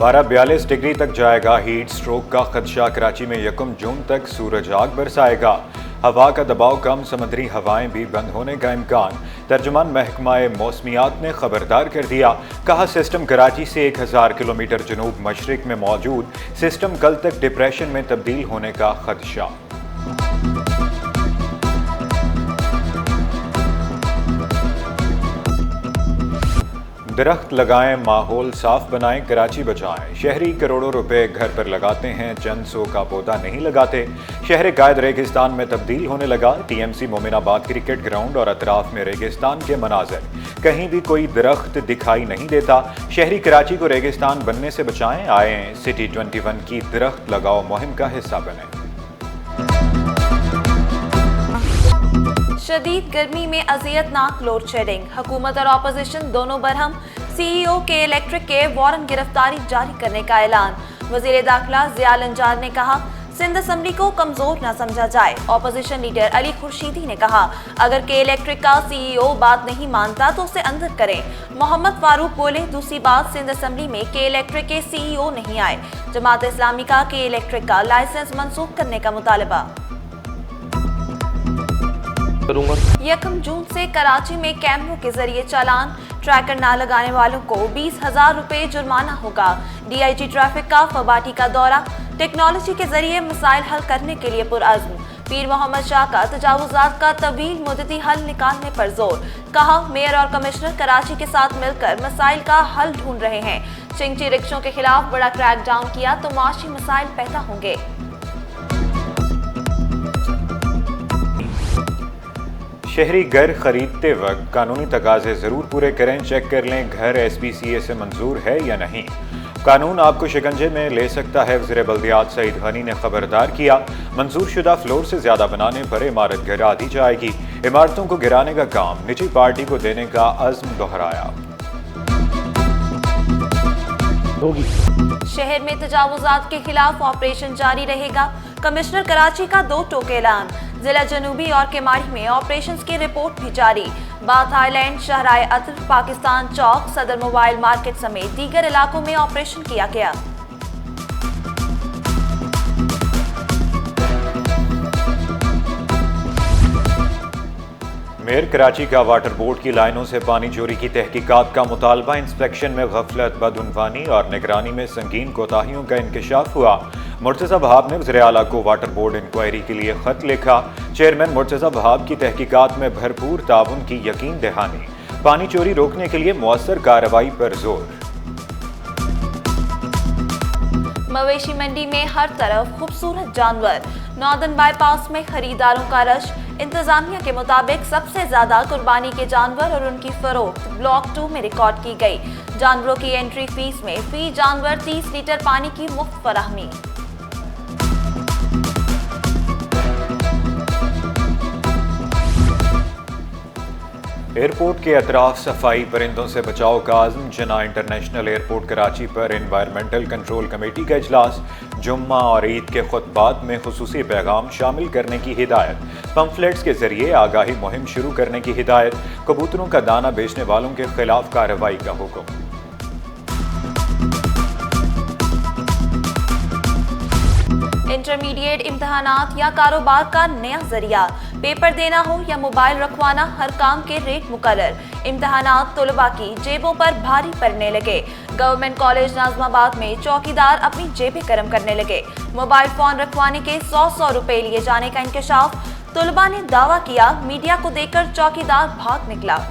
पारा 42 डिग्री तक जाएगा। हीट स्ट्रोक का खदशा। कराची में 1 जून तक सूरज आग बरसाएगा। हवा का दबाव कम, समुद्री हवाएं भी बंद होने का इम्कान। तर्जुमान महकमा मौसमियात ने खबरदार कर दिया। कहा सिस्टम कराची से 1000 किलोमीटर जनूब मशरिक में मौजूद सिस्टम कल तक डिप्रेशन में तब्दील होने का खदशा। दरख्त लगाएं, माहौल साफ बनाएं, कराची बचाएं। शहरी करोड़ों रुपए घर पर लगाते हैं, चंद सौ का पौधा नहीं लगाते। शहर कायद रेगिस्तान में तब्दील होने लगा। टीएमसी मोमिनाबाद क्रिकेट ग्राउंड और अतराफ में रेगिस्तान के मनाजर। कहीं भी कोई दरख्त दिखाई नहीं देता। शहरी कराची को रेगिस्तान बनने से बचाएं। आए सिटी 21 की दरख्त लगाओ मुहिम का हिस्सा बने। शदीद गर्मी में अजियतनाक लोड शेडिंग। हुकूमत और अपोजिशन दोनों बरहम। सीईओ के इलेक्ट्रिक के वारंट गिरफ्तारी जारी करने का ऐलान। वजीर दाखिला ज़ियाल अंजार ने कहा सिंध असम्बली को कमजोर न समझा जाए। अपोजिशन लीडर अली खुर्शीदी ने कहा अगर के इलेक्ट्रिक का सीईओ बात नहीं मानता तो उसे अंदर करें। मोहम्मद फारूक बोले दूसरी बात सिंध असम्बली में के इलेक्ट्रिक के सीईओ नहीं आए। जमात इस्लामी का के इलेक्ट्रिक का लाइसेंस मनसूख करने का मुतालबा। 1 जून से कराची में कैमरों के जरिए चालान। ट्रैकर न लगाने वालों को 20,000 रुपए जुर्माना होगा। डीआईजी ट्रैफिक का फबाटी का दौरा। टेक्नोलॉजी के जरिए मसाइल हल करने के लिए पुरअज़्म। पीर मोहम्मद शाह का तजावुज़ात का तवील मुद्दती हल निकालने पर जोर। कहा मेयर और कमिश्नर कराची के साथ मिलकर मसाइल का हल ढूंढ रहे हैं। चिंगची रिक्शों के खिलाफ बड़ा क्रैकडाउन किया तो माशी मसाइल पैदा होंगे। शहरी घर खरीदते वक्त कानूनी तकाजे जरूर पूरे करें। चेक कर लें घर SPCA से मंजूर है या नहीं। कानून आपको शिकंजे में ले सकता है। वज़ीर बल्दियात सईद गनी ने खबरदार किया मंजूर शुदा फ्लोर से ज्यादा बनाने पर इमारत गिरा दी जाएगी। इमारतों को गिराने का काम निजी पार्टी को देने का अज़्म दोहराया। शहर में तजावुज़ात के खिलाफ ऑपरेशन जारी रहेगा। कमिश्नर कराची का 2 टोक ऐलान। जिला जनूबी और केमाड़ी में ऑपरेशंस की रिपोर्ट भी जारी। बाथ आइलैंड, शहराए अतर, पाकिस्तान चौक, सदर मोबाइल मार्केट समेत दीगर इलाकों में ऑपरेशन किया गया। मेयर कराची का वाटर बोर्ड की लाइनों से पानी चोरी की तहकीकात का मुतालबा। इंस्पेक्शन में गफलत, बदउनवानी और निगरानी में संगीन कोताहियों का इंकशाफ हुआ। मुर्तज़ा वहाब ने वज़ीर आला को वाटर बोर्ड इंक्वायरी के लिए खत लिखा। चेयरमैन मुर्तज़ा वहाब की तहकीकात में भरपूर ताउन की यकीन दहानी। पानी चोरी रोकने के लिए मुअस्सर कार्रवाई पर जोर। मवेशी मंडी में हर तरफ खूबसूरत जानवर। नॉर्दर्न बाईपास में खरीदारों का रश। इंतजामिया के मुताबिक सबसे ज्यादा कुर्बानी के जानवर और उनकी फरोख्त ब्लॉक 2 में रिकॉर्ड की गई। जानवरों की एंट्री फीस में फी जानवर 30 लीटर पानी की मुफ्त फराहमी। एयरपोर्ट के अतराफ सफाई, परिंदों से बचाव का आज़म। जना इंटरनेशनल एयरपोर्ट कराची पर एनवायरमेंटल कंट्रोल कमेटी का इजलास। जुम्मा और ईद के खुतबात में खुसूसी पैगाम शामिल करने की हिदायत। पम्फलेट्स के जरिए आगाही मुहिम शुरू करने की हिदायत। कबूतरों का दाना बेचने वालों के खिलाफ कार्रवाई का हुक्म। इंटरमीडिएट इम्तहानात या कारोबार का नया जरिया। पेपर देना हो या मोबाइल रखवाना, हर काम के रेट मुकर्रर। इम्तहानात तलबा की जेबों पर भारी पड़ने लगे। गवर्नमेंट कॉलेज नाज़िमाबाद में चौकीदार अपनी जेबें गर्म करने लगे। मोबाइल फोन रखवाने के 100 रुपए लिए जाने का इंकशाफ। तलबा ने दावा किया, मीडिया को देकर चौकीदार भाग निकला।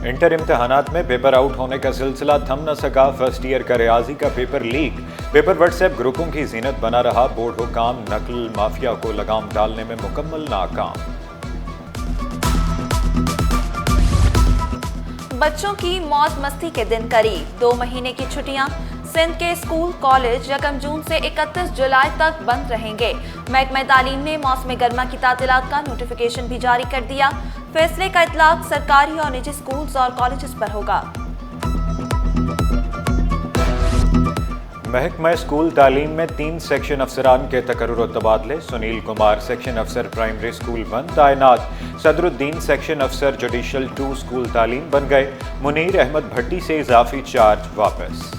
इंटर इम्तहानात में पेपर आउट होने का सिलसिला थम न सका। फर्स्ट ईयर का रियाजी का पेपर लीक। पेपर व्हाट्सएप ग्रुपों की जीनत बना रहा। बोर्ड हुकाम नकल माफिया को लगाम डालने में मुकम्मल नाकाम। बच्चों की मौज मस्ती के दिन करीब। 2 महीने की छुट्टियां। सिंध के स्कूल कॉलेज 1 जून से 31 जुलाई तक बंद रहेंगे। महकमा तालीम ने मौसम गर्मा की तातीलात का नोटिफिकेशन भी जारी कर दिया। फैसले का इतलाक सरकारी और निजी स्कूल्स और कॉलेजेस पर होगा। महकमा स्कूल तालीम में 3 सेक्शन अफसरान के तकर्रुर और तबादले। सुनील कुमार सेक्शन अफसर प्राइमरी स्कूल 1 तैनात। सदरुद्दीन सेक्शन अफसर जुडिशल 2 स्कूल तालीम बन गए। मुनीर अहमद भट्टी से इजाफी चार्ज वापस।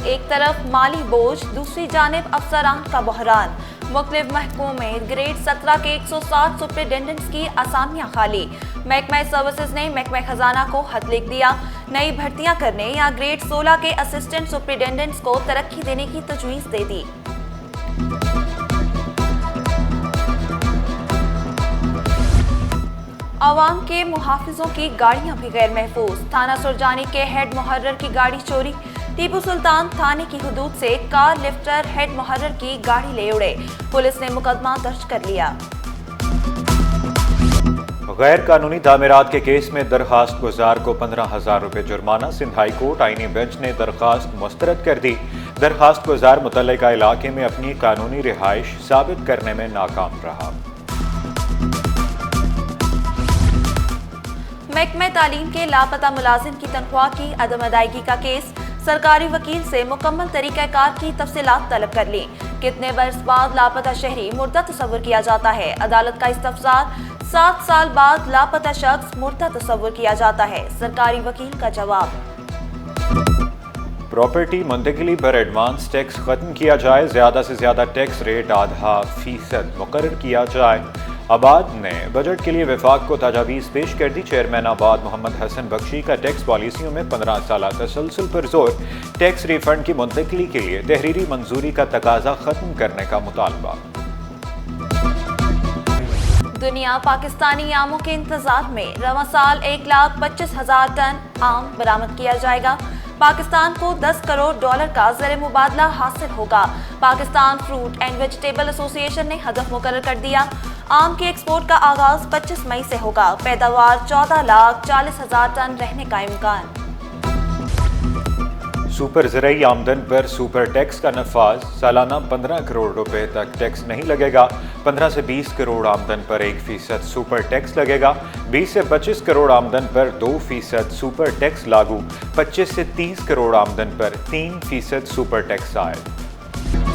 एक तरफ माली बोझ, दूसरी जानिब अफसरान का बहरान। मुख्तलिफ महकमों में ग्रेड 17 के 160 सुपरिटेंडेंट्स की असामियां खाली। महकमा सर्विसेज ने महकमा खजाना को खत लिख दिया। नई भर्तियां करने या ग्रेड 16 के असिस्टेंट सुपरिटेंडेंट्स को तरक्की देने की तजवीज़ दे दी। अवाम के मुहाफिजों की गाड़ियां भी गैर महफूज। थाना सुरजानी के हेड मुहर्रर की गाड़ी चोरी। टीपू सुल्तान थाने की हुदूद से कार लिफ्टर हेड मुहर्रर की गाड़ी ले उड़े। पुलिस ने मुकदमा दर्ज कर लिया। गैर कानूनी तामीरात के केस में दरखास्त गुजार को 15,000 रुपये जुर्माना। सिंध हाई कोर्ट आईनी बेंच ने दरखास्त मुस्तरद कर दी। दरखास्त गुजार मुतल्लिका इलाके में अपनी कानूनी रिहाइश साबित करने में नाकाम रहा। महकमा तालीम के लापता मुलाजिम की तनख्वाह की अदम अदायगी का केस। सरकारी वकील से मुकम्मल तरीक़ाकार की तफसीलात तलब कर ली। कितने बरस बाद लापता शहरी मुर्दा तस्वुर किया जाता है? अदालत का इस्तफसार। 7 साल बाद लापता शख्स मुर्दा तस्वुर किया जाता है। सरकारी वकील का जवाब। प्रॉपर्टी मुंतकिली पर एडवांस टैक्स खत्म किया जाए। ज्यादा से ज्यादा टैक्स रेट 0.5% मुकर्रर किया जाए। आबाद ने बजट के लिए वफाक को तजावीज़ पेश कर दी। चेयरमैन आबाद मोहम्मद हसन बख्शी का टैक्स पॉलिसियों में 15 साल तसलसल पर जोर। टैक्स रिफंड की मुंतकिली के लिए तहरीरी मंजूरी का तकाजा खत्म करने का मुतालबा। दुनिया पाकिस्तानी आमों के इंतजार में। रवां साल 1,25,000 टन आम बरामद किया जाएगा। पाकिस्तान को $10 करोड़ का ज़र मुबादला हासिल होगा। Pakistan fruit and vegetable association ने हदफ मुकर्रर कर दिया। आम के एक्सपोर्ट का आगाज 25 मई से होगा। पैदावार 14,40,000 टन रहने का इम्कान। सुपर ज़रई आमदन पर सुपर टैक्स का नफाज। सालाना 15 करोड़ रुपए तक टैक्स नहीं लगेगा। 15 से 20 करोड़ आमदन पर 1% सुपर टैक्स लगेगा। 20 से 25 करोड़ आमदन पर 2% सुपर टैक्स लागू। 25 से 30 करोड़ आमदन पर 3% सुपर टैक्स आए।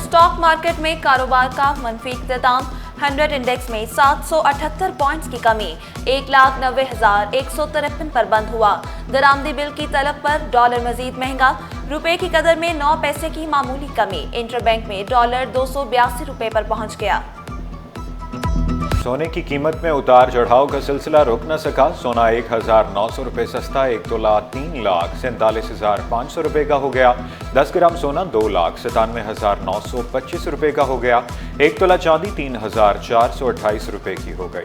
स्टॉक मार्केट में कारोबार का मनफी इख्तिताम। 100 इंडेक्स में 778 पॉइंट्स की कमी। 1,90,153 पर बंद हुआ। दरामदी बिल की तलब पर डॉलर मजीद महंगा। रुपए की कदर में 9 पैसे की मामूली कमी। इंटरबैंक में डॉलर 282 रुपए पर पहुंच गया। सोने की कीमत में उतार चढ़ाव का सिलसिला रुक न सका। सोना 1,900 रुपये सस्ता 1 तोला 3,47,500 रुपये का हो गया। 10 ग्राम सोना 2,97,925 रुपये का हो गया। 1 तोला चांदी 3,428 रुपये की हो गई।